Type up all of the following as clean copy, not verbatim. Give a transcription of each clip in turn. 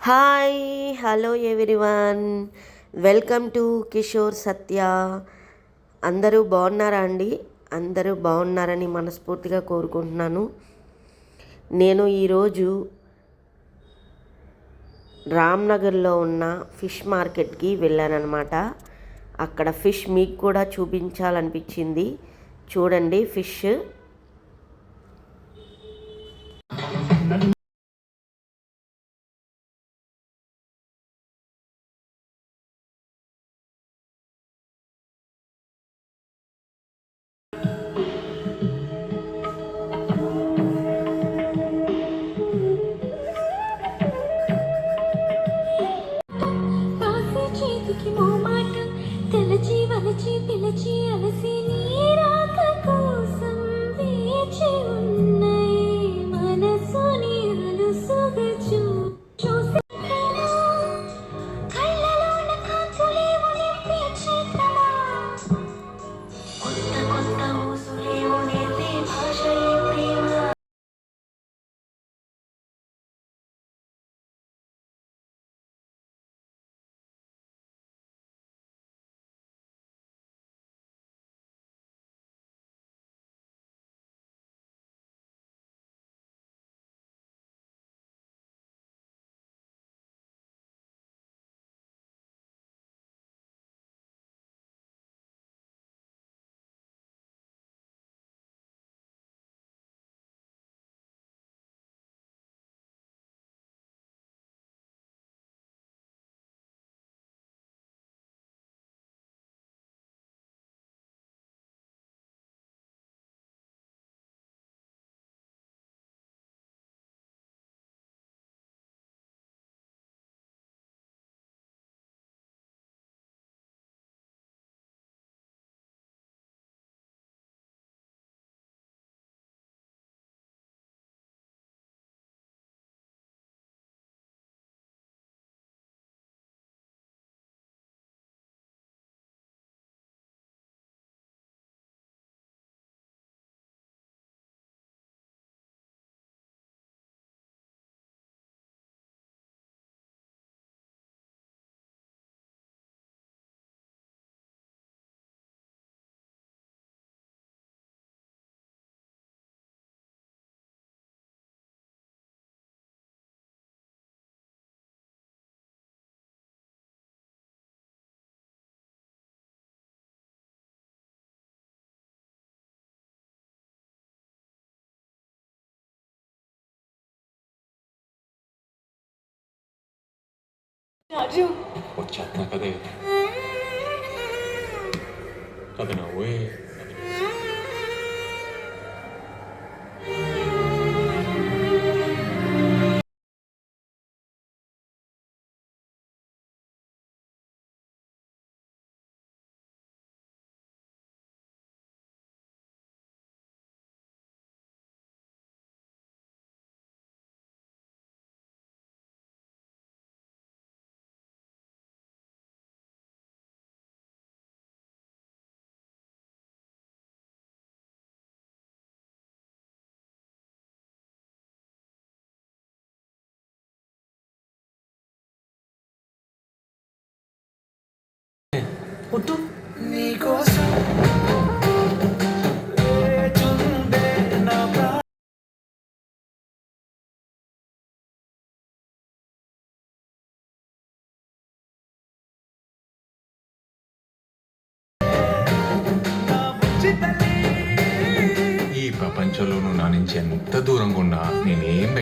Hi hello everyone, welcome to Kishore Satya. అందరూ బాగున్నారా అండి? అందరూ బాగున్నారని మనస్ఫూర్తిగా కోరుకుంటున్నాను. నేను ఈరోజు రామ్నగర్లో ఉన్న ఫిష్ మార్కెట్కి వెళ్ళానన్నమాట. అక్కడ ఫిష్ మీకు కూడా చూపించాలనిపించింది. చూడండి ఫిష్. తెలచి వలచి పిలచి అలసి నీరాక కోసం వేచి ఉన్నాయి మనసు నీరు సుగచు చూసి కళ్ళలోన కాంతులేవు నింపి చేతమా కొత్త కొత్త ఊసులేవు నేర్పే భాష ఈ ప్రేమ. రాజు వచ్చేస్తున్నా కదే అది నవ్వే పుట్టు నీకోసం ఈ ప్రపంచంలో నువ్వు నా నుంచి ఎంత దూరంగా ఉన్నా నేనేం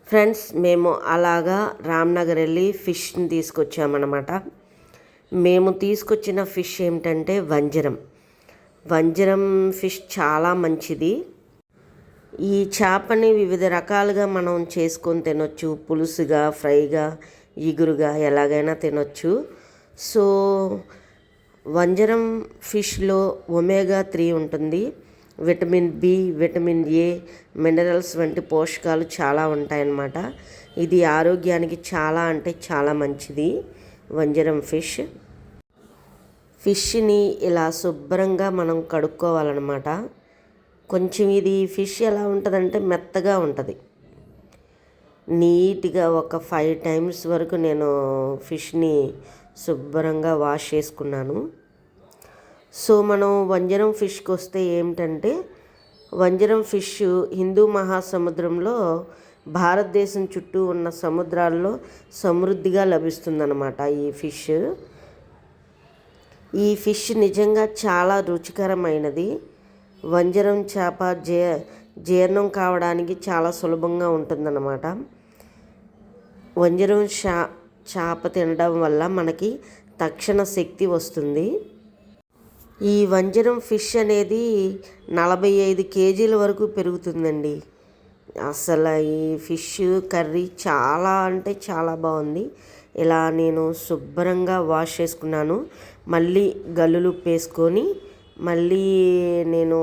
ఫ్రెండ్స్, మేము అలాగా రామ్నగర్ వెళ్ళి ఫిష్ని తీసుకొచ్చామన్నమాట. మేము తీసుకొచ్చిన ఫిష్ ఏమిటంటే వంజరం ఫిష్ చాలా మంచిది. ఈ చేపని వివిధ రకాలుగా మనం చేసుకొని తినొచ్చు. పులుసుగా, ఫ్రైగా, ఇగురుగా ఎలాగైనా తినొచ్చు. సో వంజరం ఫిష్లో ఒమేగా 3 ఉంటుంది. Vitamin B, vitamin A, minerals వంటి పోషకాలు చాలా ఉంటాయన్నమాట. ఇది ఆరోగ్యానికి చాలా అంటే చాలా మంచిది వంజరం ఫిష్ని ఇలా శుభ్రంగా మనం కడుక్కోవాలన్నమాట. కొంచెం ఇది ఫిష్ ఎలా ఉంటుందంటే మెత్తగా ఉంటుంది. నీట్గా ఒక 5 టైమ్స్ వరకు నేను ఫిష్ని శుభ్రంగా వాష్ చేసుకున్నాను. సో మనం వంజరం ఫిష్కి వస్తే ఏమిటంటే, వంజరం ఫిష్ హిందూ మహాసముద్రంలో భారతదేశం చుట్టూ ఉన్న సముద్రాల్లో సమృద్ధిగా లభిస్తుందన్నమాట ఈ ఫిష్. ఈ ఫిష్ నిజంగా చాలా రుచికరమైనది. వంజరం చేప జీర్ణం కావడానికి చాలా సులభంగా ఉంటుందన్నమాట. వంజరం చేప తినడం వల్ల మనకి తక్షణ శక్తి వస్తుంది. ఈ వంజరం ఫిష్ అనేది 45 కేజీల వరకు పెరుగుతుందండి. అసలు ఈ ఫిష్ కర్రీ చాలా అంటే చాలా బాగుంది. ఇలా నేను శుభ్రంగా వాష్ చేసుకున్నాను. మళ్ళీ గల్లులుప్పు వేసుకొని మళ్ళీ నేను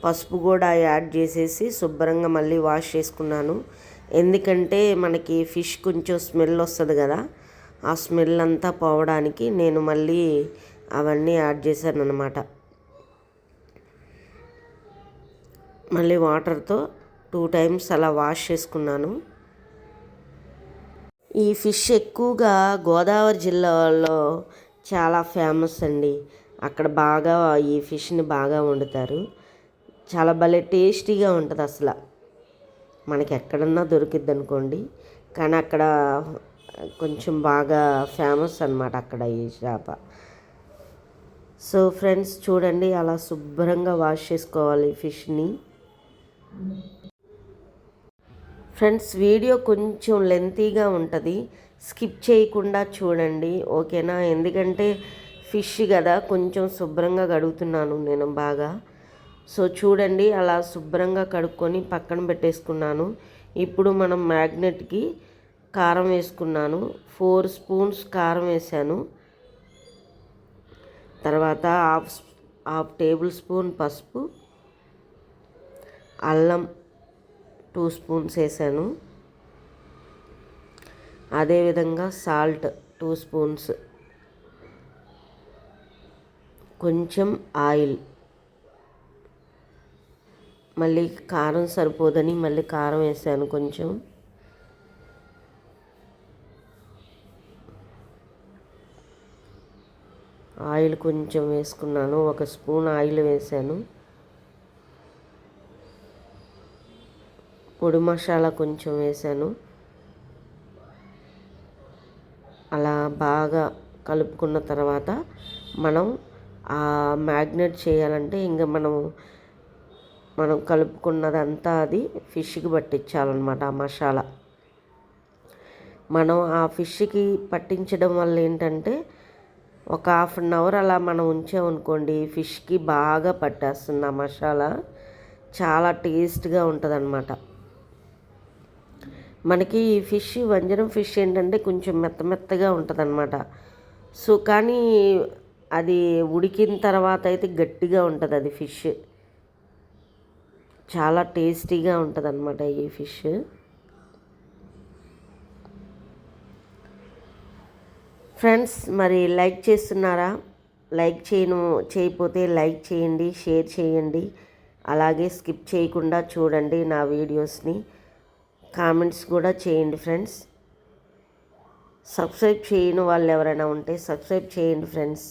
పసుపు కూడా యాడ్ చేసేసి శుభ్రంగా మళ్ళీ వాష్ చేసుకున్నాను. ఎందుకంటే మనకి ఫిష్ కొంచెం స్మెల్ వస్తుంది కదా, ఆ స్మెల్ అంతా పోవడానికి నేను మళ్ళీ అవన్నీ యాడ్ చేశాను అన్నమాట. మళ్ళీ వాటర్తో 2 టైమ్స్ అలా వాష్ చేసుకున్నాను. ఈ ఫిష్ ఎక్కువగా గోదావరి జిల్లాలో చాలా ఫేమస్ అండి. అక్కడ బాగా ఈ ఫిష్ని బాగా వండుతారు. చాలా భలే టేస్టీగా ఉంటుంది అసలు. మనకి ఎక్కడన్నా దొరికిద్ది అనుకోండి, కానీ అక్కడ కొంచెం బాగా ఫేమస్ అన్నమాట అక్కడ ఈ చేప. సో ఫ్రెండ్స్ చూడండి, అలా శుభ్రంగా వాష్ చేసుకోవాలి ఫిష్ని. ఫ్రెండ్స్ వీడియో కొంచెం లెంతీగా ఉంటుంది, స్కిప్ చేయకుండా చూడండి, ఓకేనా? ఎందుకంటే ఫిష్ కదా, కొంచెం శుభ్రంగా కడుగుతున్నాను నేను బాగా. సో చూడండి, అలా శుభ్రంగా కడుక్కొని పక్కన పెట్టేసుకున్నాను. ఇప్పుడు మనం మ్యాగ్నెట్కి కారం వేసుకున్నాను. 4 స్పూన్స్ కారం వేసాను. తర్వాత హాఫ్ టేబుల్ స్పూన్ పసుపు, అల్లం 2 స్పూన్స్ వేసాను. అదేవిధంగా సాల్ట్ 2 స్పూన్స్, కొంచెం ఆయిల్. మళ్ళీ కారం సరిపోదని మళ్ళీ కారం వేసాను కొంచెం. ఆయిల్ కొంచెం వేసుకున్నాను, 1 స్పూన్ ఆయిల్ వేసాను. పొడి మసాలా కొంచెం వేసాను. అలా బాగా కలుపుకున్న తర్వాత మనం మ్యాగ్నేట్ చేయాలంటే ఇంకా మనం కలుపుకున్నదంతా అది ఫిష్కి పట్టించాలన్నమాట. ఆ మసాలా మనం ఆ ఫిష్కి పట్టించడం వల్ల ఏంటంటే, ఒక 1/2 అవర్ అలా మనం ఉంచామనుకోండి, ఫిష్కి బాగా పట్టేస్తుంది ఆ మసాలా. చాలా టేస్ట్గా ఉంటుంది అన్నమాట. మనకి ఈ ఫిష్ వంజరం ఫిష్ ఏంటంటే కొంచెం మెత్తగా ఉంటుంది అన్నమాట. సో కానీ అది ఉడికిన తర్వాత అయితే గట్టిగా ఉంటుంది అది ఫిష్. చాలా టేస్టీగా ఉంటుంది అన్నమాట ఈ ఫిష్. ఫ్రెండ్స్ మరి లైక్ చేస్తున్నారా? లైక్ చేయకపోతే లైక్ చేయండి, షేర్ చేయండి. అలాగే స్కిప్ చేయకుండా చూడండి నా వీడియోస్ని. కామెంట్స్ కూడా చేయండి ఫ్రెండ్స్. సబ్స్క్రైబ్ చేయని వాళ్ళు ఎవరైనా ఉంటే సబ్స్క్రైబ్ చేయండి ఫ్రెండ్స్.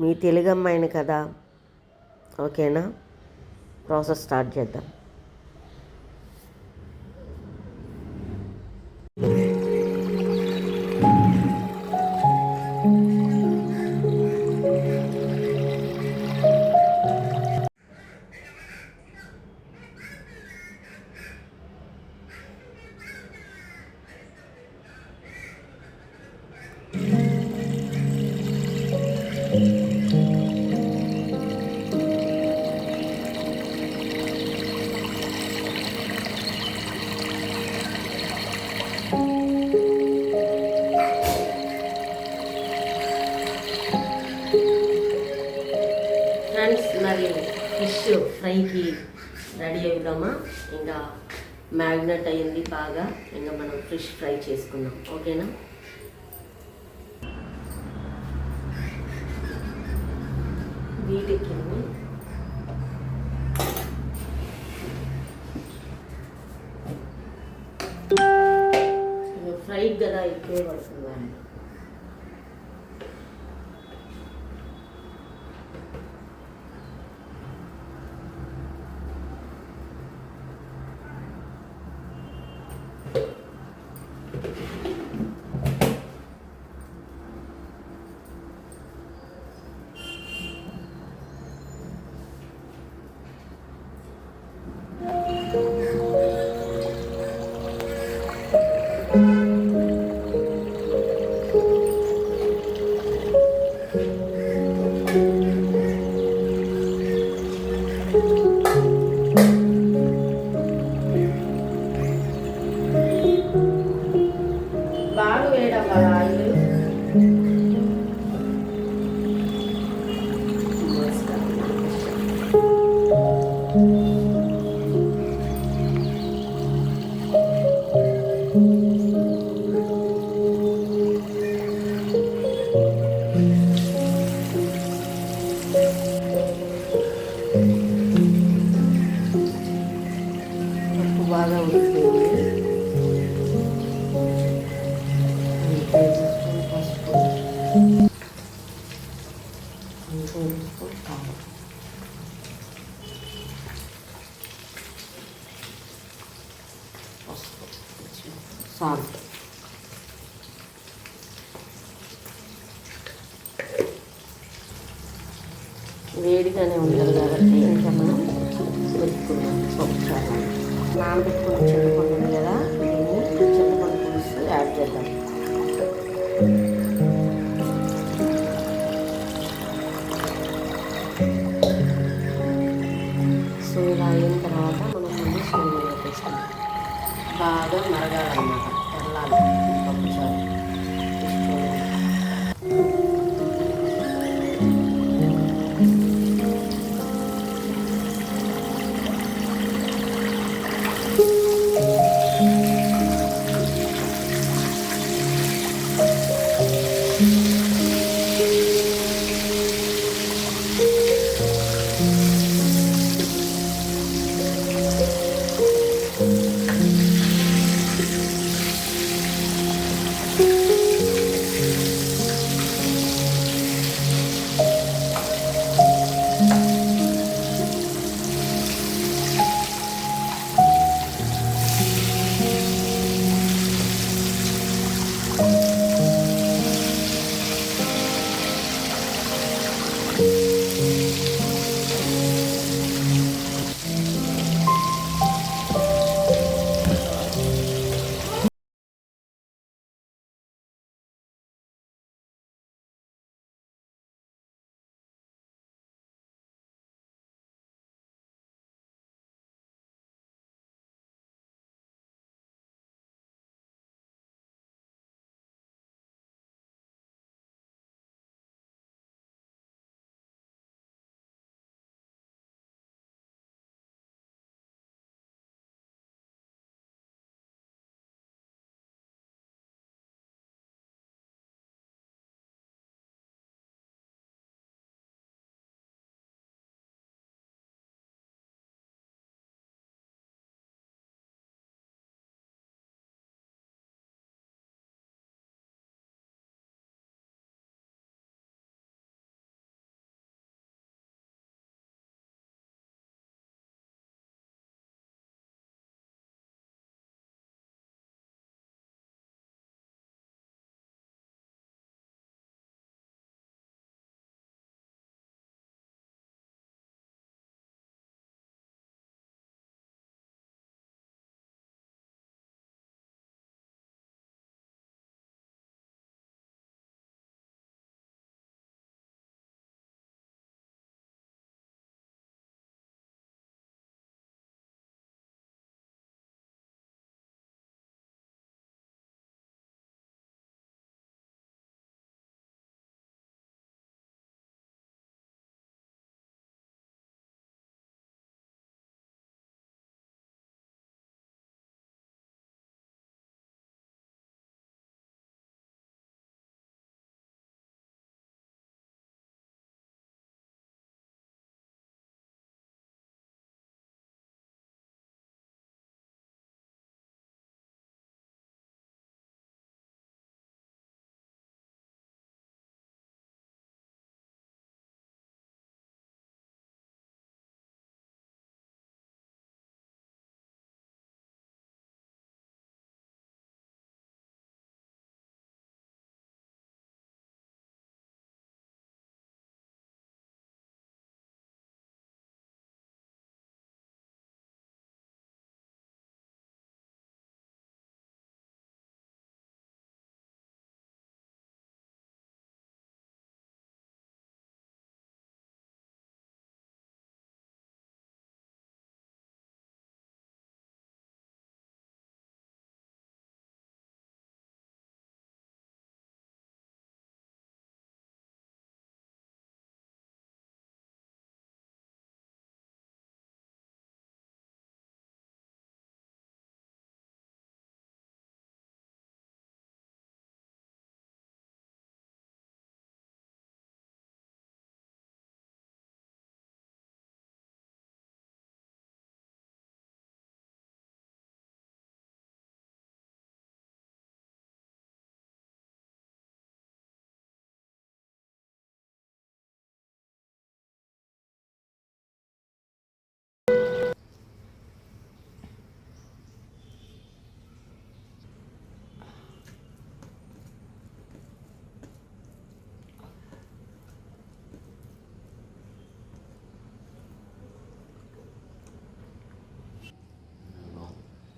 మీ తెలుగు అమ్మాయిని కదా, ఓకేనా? ప్రాసెస్ స్టార్ట్ చేద్దాం. ఫ్రెండ్స్ మరి ఫిష్ ఫ్రైకి రెడీ అవుదామా? ఇంకా మ్యాగ్నెట్ అయ్యింది బాగా, ఇంకా మనం ఫిష్ ఫ్రై చేసుకుందాం, ఓకేనా? వీటెక్కింది. ఫ్రైకి కదా ఎక్కువే పడుతుందండి. బాగా వేడవ్వాలి ఆయిల్. పప్పు బాగా ఉడికింది. పసుపు, 2 స్పూన్ కారం, పసుపు, సాల్ట్. వేడిగానే ఉంటుంది కాబట్టి ఇంకా మనం పెట్టుకున్నాం పప్పు చాలా నానబెట్టుకుని చింతపండు ఉంది కదా, దీన్ని చింతపండు పులుసు యాడ్ చేద్దాం. సో ఇలా అయిన తర్వాత మనం ముందు స్టవ్ మీద పెట్టేస్తాం. బాగా మరగాలన్నమాట, తెల్లాలి పప్పు చారు.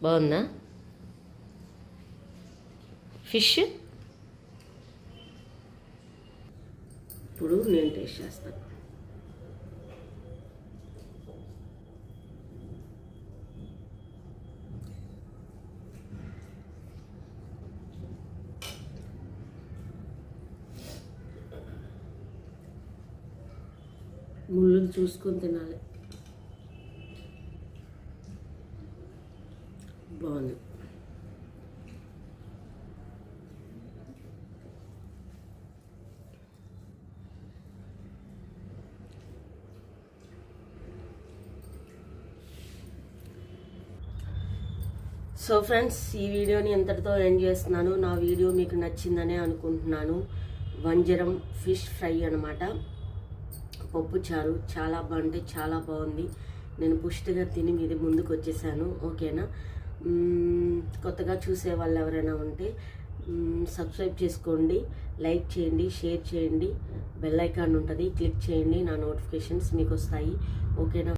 బాగుందా ఫిష్? ఇప్పుడు నేను టేస్ట్ చేస్తాను. ముళ్ళులు చూసుకొని తినాలి. బాగుంది. సో ఫ్రెండ్స్, ఈ వీడియోని ఎంతటితో ఎండ్ చేస్తున్నాను. నా వీడియో మీకు నచ్చిందనే అనుకుంటున్నాను. వంజరం ఫిష్ ఫ్రై అనమాట, పప్పు చారు, చాలా బాగుంటే చాలా బాగుంది. నేను పుష్టిగా తిని మీది ముందుకు వచ్చేసాను. ఓకేనా? కొత్తగా చూసే వాళ్ళు ఎవరైనా ఉంటే సబ్స్క్రైబ్ చేసుకోండి, లైక్ చేయండి, షేర్ చేయండి, బెల్ ఐకాన్ ఉంటుంది, క్లిక్ చేయండి, నా నోటిఫికేషన్స్ మీకు వస్తాయి. ఓకేనా?